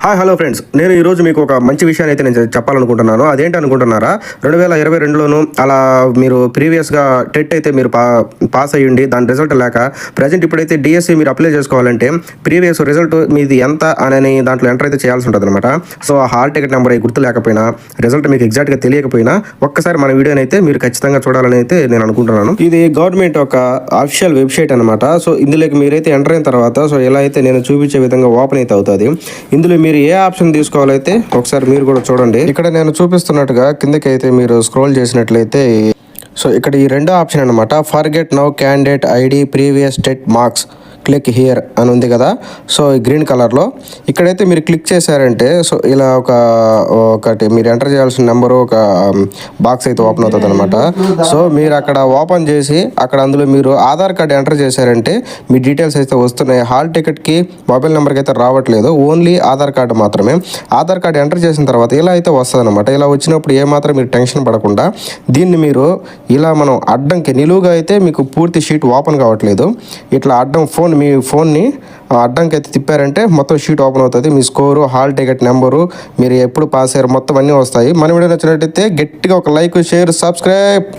Hi hello friends, నేను ఈరోజు మీకు ఒక మంచి విషయాన్ని అయితే నేను చెప్పాలనుకుంటున్నాను. అదేంటి అనుకుంటున్నారా? 2022లోను అలా మీరు ప్రీవియస్గా టెట్ అయితే మీరు పాస్ అయ్యండి, దాని రిజల్ట్ లేక ప్రజెంట్ ఇప్పుడైతే డిఎస్సి మీరు అప్లై చేసుకోవాలంటే ప్రీవియస్ రిజల్ట్ మీది ఎంత అని దాంట్లో ఎంటర్ అయితే చేయాల్సి ఉంటుంది అనమాట. సో ఆ హాల్ టికెట్ నెంబర్ అవి గుర్తు లేకపోయినా, రిజల్ట్ మీకు ఎగ్జాక్ట్గా తెలియకపోయినా ఒక్కసారి మన వీడియోని అయితే మీరు ఖచ్చితంగా చూడాలని అయితే నేను అనుకుంటున్నాను. ఇది గవర్నమెంట్ ఒక అఫిషియల్ వెబ్సైట్ అనమాట. సో ఇందులోకి మీరైతే ఎంటర్ అయిన తర్వాత సో ఎలా అయితే నేను చూపించే విధంగా ఓపెన్ అయితే అవుతుంది. ఇందులో మీరు ఏ ఆప్షన్ తీసుకోవాలైతే ఒకసారి మీరు కూడా చూడండి. ఇక్కడ నేను చూపిస్తున్నట్టుగా కిందకి అయితే మీరు స్క్రోల్ చేసినట్లయితే సో ఇక్కడ ఈ రెండో ఆప్షన్ అనమాట, forget now candidate ID previous TET marks click here అని ఉంది కదా. సో ఈ గ్రీన్ కలర్లో ఇక్కడైతే మీరు క్లిక్ చేశారంటే సో ఇలా ఒకటి మీరు ఎంటర్ చేయాల్సిన నెంబరు ఒక బాక్స్ అయితే ఓపెన్ అవుతుంది అనమాట. సో మీరు అక్కడ ఓపెన్ చేసి అక్కడ అందులో మీరు ఆధార్ కార్డు ఎంటర్ చేశారంటే మీ డీటెయిల్స్ అయితే వస్తున్నాయి. హాల్ టికెట్కి మొబైల్ నెంబర్కి అయితే రావట్లేదు, ఓన్లీ ఆధార్ కార్డు మాత్రమే. ఆధార్ కార్డు ఎంటర్ చేసిన తర్వాత ఇలా అయితే వస్తుంది అనమాట. ఇలా వచ్చినప్పుడు ఏమాత్రం మీరు టెన్షన్ పడకుండా దీన్ని మీరు ఇలా మనం అడ్డంకి నిలువుగా అయితే మీకు పూర్తి షీట్ ఓపెన్ కావట్లేదు, ఇట్లా అడ్డం మీ ఫోన్ని అడ్డంకి అయితే తిప్పారంటే మొత్తం షీట్ ఓపెన్ అవుతుంది. మీ స్కోరు, హాల్ టికెట్ నెంబరు, మీరు ఎప్పుడు పాస్ అయ్యారు మొత్తం అన్నీ వస్తాయి. మన వీడియో నచ్చినట్టయితే గట్టిగా ఒక లైక్, షేర్, సబ్స్క్రైబ్.